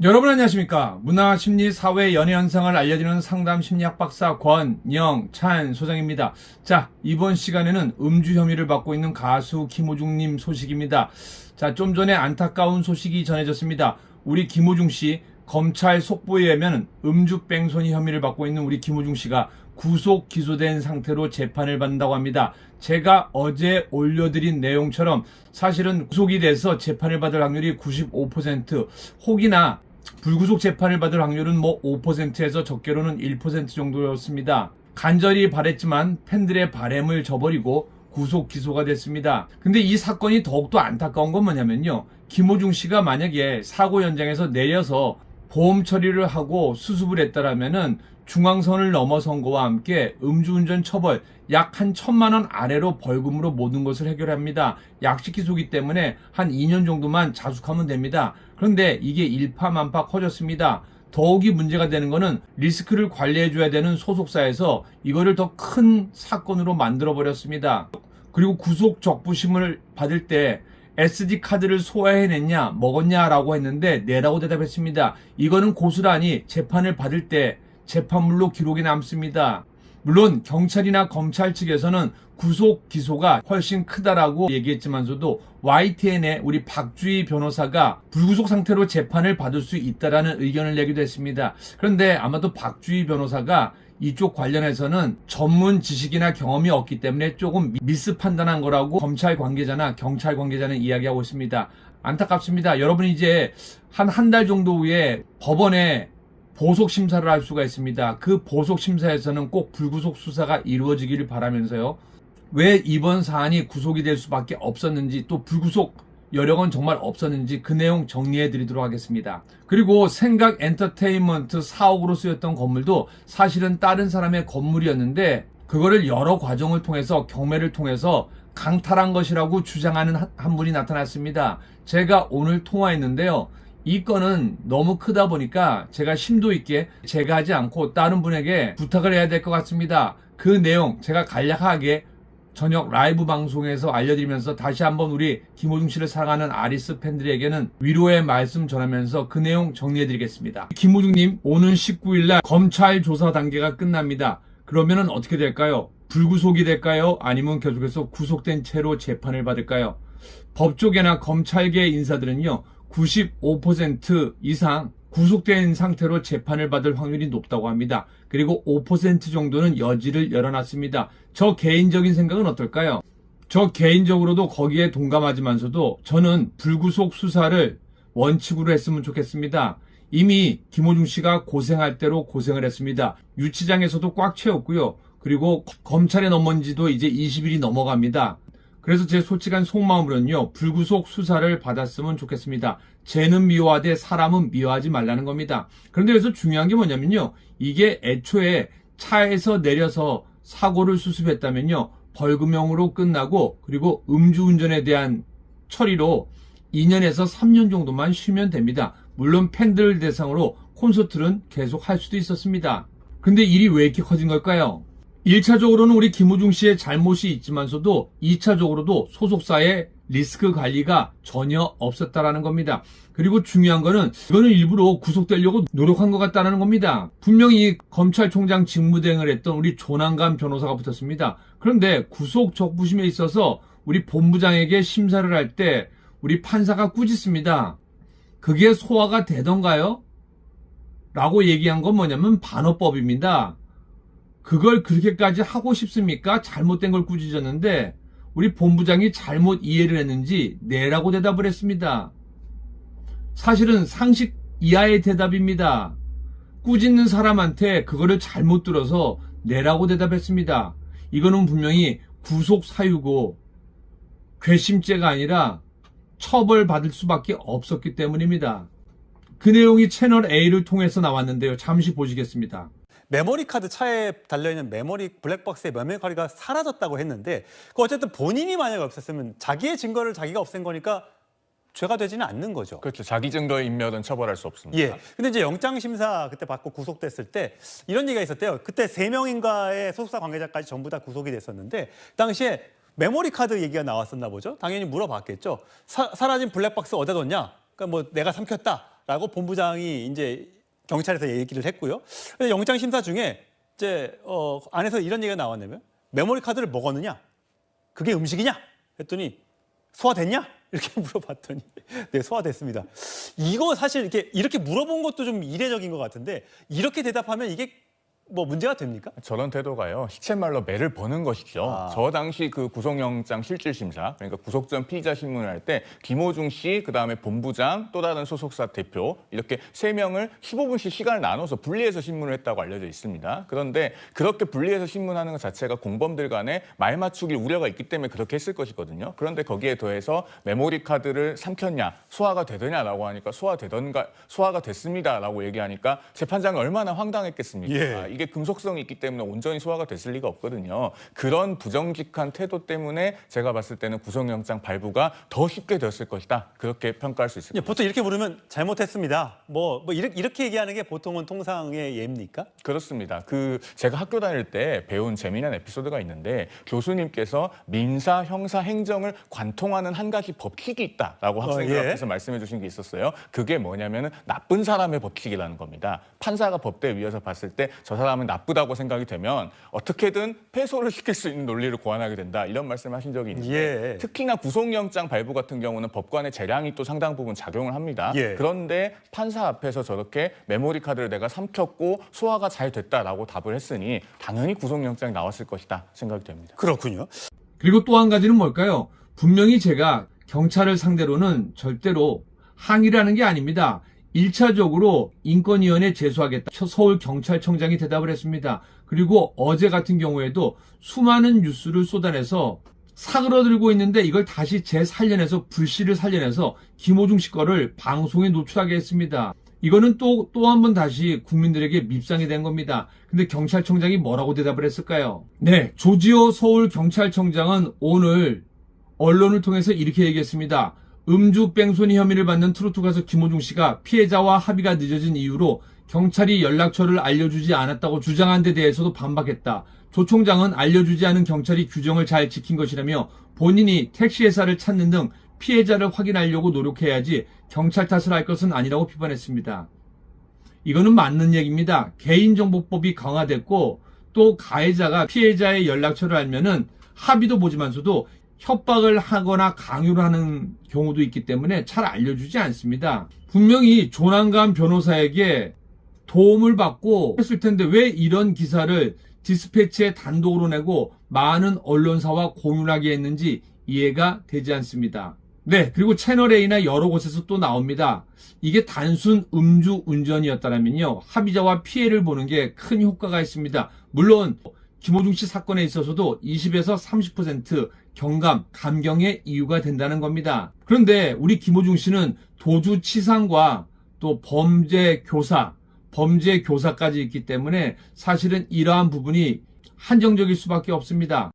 여러분 안녕하십니까? 문화, 심리, 사회, 연애 현상을 알려주는 상담 심리학 박사 권영찬 소장입니다. 자, 이번 시간에는 음주 혐의를 받고 있는 가수 김호중님 소식입니다. 자, 좀 전에 안타까운 소식이 전해졌습니다. 우리 김호중 씨, 검찰 속보에 의하면 음주 뺑소니 혐의를 받고 있는 우리 김호중 씨가 구속 기소된 상태로 재판을 받는다고 합니다. 제가 어제 올려드린 내용처럼 사실은 구속이 돼서 재판을 받을 확률이 95%, 혹이나 불구속 재판을 받을 확률은 5%에서 적게로는 1% 정도였습니다. 간절히 바랬지만 팬들의 바램을 저버리고 구속 기소가 됐습니다. 근데 이 사건이 더욱더 안타까운 건 뭐냐면요. 김호중 씨가 만약에 사고 현장에서 내려서 보험 처리를 하고 수습을 했다라면은 중앙선을 넘어선 거와 함께 음주운전 처벌 약 한 1,000만 원 아래로 벌금으로 모든 것을 해결합니다. 약식 기소기 때문에 한 2년 정도만 자숙하면 됩니다. 그런데 이게 일파만파 커졌습니다. 더욱이 문제가 되는 거는 리스크를 관리해줘야 되는 소속사에서 이거를 더 큰 사건으로 만들어 버렸습니다. 그리고 구속 적부심을 받을 때 SD카드를 소화해냈냐 먹었냐라고 했는데 네라고 대답했습니다. 이거는 고스란히 재판을 받을 때 재판물로 기록이 남습니다. 물론 경찰이나 검찰 측에서는 구속 기소가 훨씬 크다라고 얘기했지만서도 YTN의 우리 박주희 변호사가 불구속 상태로 재판을 받을 수 있다라는 의견을 내기도 했습니다. 그런데 아마도 박주희 변호사가 이쪽 관련해서는 전문 지식이나 경험이 없기 때문에 조금 미스 판단한 거라고 검찰 관계자나 경찰 관계자는 이야기하고 있습니다. 안타깝습니다. 여러분 이제 한 달 정도 후에 법원에 보석 심사를 할 수가 있습니다. 그 보석 심사에서는 꼭 불구속 수사가 이루어지기를 바라면서요. 왜 이번 사안이 구속이 될 수밖에 없었는지, 또 불구속 여력은 정말 없었는지 그 내용 정리해 드리도록 하겠습니다. 그리고 생각 엔터테인먼트 사옥으로 쓰였던 건물도 사실은 다른 사람의 건물이었는데 그거를 여러 과정을 통해서 경매를 통해서 강탈한 것이라고 주장하는 한 분이 나타났습니다. 제가 오늘 통화했는데요. 이 건은 너무 크다 보니까 제가 심도 있게 제가 하지 않고 다른 분에게 부탁을 해야 될 것 같습니다. 그 내용 제가 간략하게 저녁 라이브 방송에서 알려드리면서 다시 한번 우리 김호중 씨를 사랑하는 아리스 팬들에게는 위로의 말씀 전하면서 그 내용 정리해드리겠습니다. 김호중님, 오는 19일날 검찰 조사 단계가 끝납니다. 그러면은 어떻게 될까요? 불구속이 될까요? 아니면 계속해서 구속된 채로 재판을 받을까요? 법조계나 검찰계 인사들은요, 95% 이상 구속된 상태로 재판을 받을 확률이 높다고 합니다. 그리고 5% 정도는 여지를 열어놨습니다. 저 개인적인 생각은 어떨까요? 저 개인적으로도 거기에 동감하지만서도 저는 불구속 수사를 원칙으로 했으면 좋겠습니다. 이미 김호중 씨가 고생할 대로 고생을 했습니다. 유치장에서도 꽉 채웠고요. 그리고 검찰에 넘은 지도 이제 20일이 넘어갑니다. 그래서 제 솔직한 속마음으로는요, 불구속 수사를 받았으면 좋겠습니다. 죄는 미워하되 사람은 미워하지 말라는 겁니다. 그런데 여기서 중요한 게 뭐냐면요, 이게 애초에 차에서 내려서 사고를 수습했다면요, 벌금형으로 끝나고, 그리고 음주운전에 대한 처리로 2년에서 3년 정도만 쉬면 됩니다. 물론 팬들 대상으로 콘서트는 계속 할 수도 있었습니다. 근데 일이 왜 이렇게 커진 걸까요? 1차적으로는 우리 김호중 씨의 잘못이 있지만서도 2차적으로도 소속사의 리스크 관리가 전혀 없었다라는 겁니다. 그리고 중요한 거는 이거는 일부러 구속되려고 노력한 것 같다는 겁니다. 분명히 검찰총장 직무대행을 했던 우리 조난관 변호사가 붙었습니다. 그런데 구속 적부심에 있어서 우리 본부장에게 심사를 할 때 우리 판사가 꾸짖습니다. 그게 소화가 되던가요? 라고 얘기한 건 뭐냐면 반어법입니다. 그걸 그렇게까지 하고 싶습니까? 잘못된 걸 꾸짖었는데 우리 본부장이 잘못 이해를 했는지 네라고 대답을 했습니다. 사실은 상식 이하의 대답입니다. 꾸짖는 사람한테 그거를 잘못 들어서 네라고 대답했습니다. 이거는 분명히 구속 사유고 괘씸죄가 아니라 처벌받을 수밖에 없었기 때문입니다. 그 내용이 채널 A를 통해서 나왔는데요. 잠시 보시겠습니다. 메모리 카드 차에 달려있는 메모리 블랙박스의 메모리 카드가 사라졌다고 했는데 그 어쨌든 본인이 만약에 없었으면 자기의 증거를 자기가 없앤 거니까 죄가 되지는 않는 거죠. 그렇죠. 자기 증거의 인멸은 처벌할 수 없습니다. 예. 근데 이제 영장 심사 그때 받고 구속됐을 때 이런 얘기가 있었대요. 그때 3명인가의 소속사 관계자까지 전부 다 구속이 됐었는데 당시에 메모리 카드 얘기가 나왔었나 보죠. 당연히 물어봤겠죠. 사라진 블랙박스 어디다 뒀냐? 그러니까 뭐 내가 삼켰다. 라고 본부장이 이제 경찰에서 얘기를 했고요. 그래서 영장 심사 중에 이제 안에서 이런 얘기가 나왔냐면 메모리 카드를 먹었느냐? 그게 음식이냐? 했더니 소화됐냐? 이렇게 물어봤더니 네, 소화됐습니다. 이거 사실 이렇게 물어본 것도 좀 이례적인 것 같은데 이렇게 대답하면 이게 뭐 문제가 됩니까? 저런 태도가요, 시쳇말로 매를 버는 것이죠. 아. 저 당시 그 구속영장 실질심사, 그러니까 구속 전 피의자 신문을 할 때 김호중 씨, 그다음에 본부장, 또 다른 소속사 대표 이렇게 3명을 15분씩 시간을 나눠서 분리해서 신문을 했다고 알려져 있습니다. 그런데 그렇게 분리해서 신문하는 것 자체가 공범들 간에 말 맞추길 우려가 있기 때문에 그렇게 했을 것이거든요. 그런데 거기에 더해서 메모리 카드를 삼켰냐, 소화가 되더냐라고 하니까 소화가 됐습니다라고 얘기하니까 재판장이 얼마나 황당했겠습니까? 예. 이게 금속성이 있기 때문에 온전히 소화가 됐을 리가 없거든요. 그런 부정직한 태도 때문에 제가 봤을 때는 구속영장 발부가 더 쉽게 되었을 것이다. 그렇게 평가할 수 있을 것 같습니다. 보통 이렇게 부르면 잘못했습니다. 이렇게 얘기하는 게 보통은 통상의 예입니까? 그렇습니다. 제가 학교 다닐 때 배운 재미난 에피소드가 있는데 교수님께서 민사, 형사, 행정을 관통하는 한 가지 법칙이 있다라고 학생들 예. 앞에서 말씀해 주신 게 있었어요. 그게 뭐냐면은 나쁜 사람의 법칙이라는 겁니다. 판사가 법대 위에서 봤을 때 저 사람은 나쁘다고 생각이 되면 어떻게든 패소를 시킬 수 있는 논리를 고안하게 된다. 이런 말씀하신 적이 있는데 예. 특히나 구속영장 발부 같은 경우는 법관의 재량이 또 상당 부분 작용을 합니다. 예. 그런데 판사 앞에서 저렇게 메모리 카드를 내가 삼켰고 소화가 잘 됐다라고 답을 했으니 당연히 구속영장이 나왔을 것이다 생각이 됩니다. 그렇군요. 그리고 또 한 가지는 뭘까요? 분명히 제가 경찰을 상대로는 절대로 항의를 하는 게 아닙니다. 1차적으로 인권위원회에 제소하겠다. 서울경찰청장이 대답을 했습니다. 그리고 어제 같은 경우에도 수많은 뉴스를 쏟아내서 사그러들고 있는데 이걸 다시 재살려내서 불씨를 살려내서 김호중 씨 거를 방송에 노출하게 했습니다. 이거는 또 한 번 다시 국민들에게 밉상이 된 겁니다. 근데 경찰청장이 뭐라고 대답을 했을까요? 네, 조지호 서울경찰청장은 오늘 언론을 통해서 이렇게 얘기했습니다. 음주 뺑소니 혐의를 받는 트로트 가수 김호중 씨가 피해자와 합의가 늦어진 이유로 경찰이 연락처를 알려주지 않았다고 주장한 데 대해서도 반박했다. 조 총장은 알려주지 않은 경찰이 규정을 잘 지킨 것이라며 본인이 택시회사를 찾는 등 피해자를 확인하려고 노력해야지 경찰 탓을 할 것은 아니라고 비판했습니다. 이거는 맞는 얘기입니다. 개인정보법이 강화됐고 또 가해자가 피해자의 연락처를 알면은 합의도 보지만서도 협박을 하거나 강요를 하는 경우도 있기 때문에 잘 알려주지 않습니다. 분명히 조난감 변호사에게 도움을 받고 했을 텐데 왜 이런 기사를 디스패치에 단독으로 내고 많은 언론사와 공유하게 했는지 이해가 되지 않습니다. 네, 그리고 채널A나 여러 곳에서 또 나옵니다. 이게 단순 음주 운전이었다면요, 합의자와 피해를 보는 게 큰 효과가 있습니다. 물론 김호중 씨 사건에 있어서도 20에서 30% 경감, 감경의 이유가 된다는 겁니다. 그런데 우리 김호중 씨는 도주치상과 또 범죄 교사까지 있기 때문에 사실은 이러한 부분이 한정적일 수밖에 없습니다.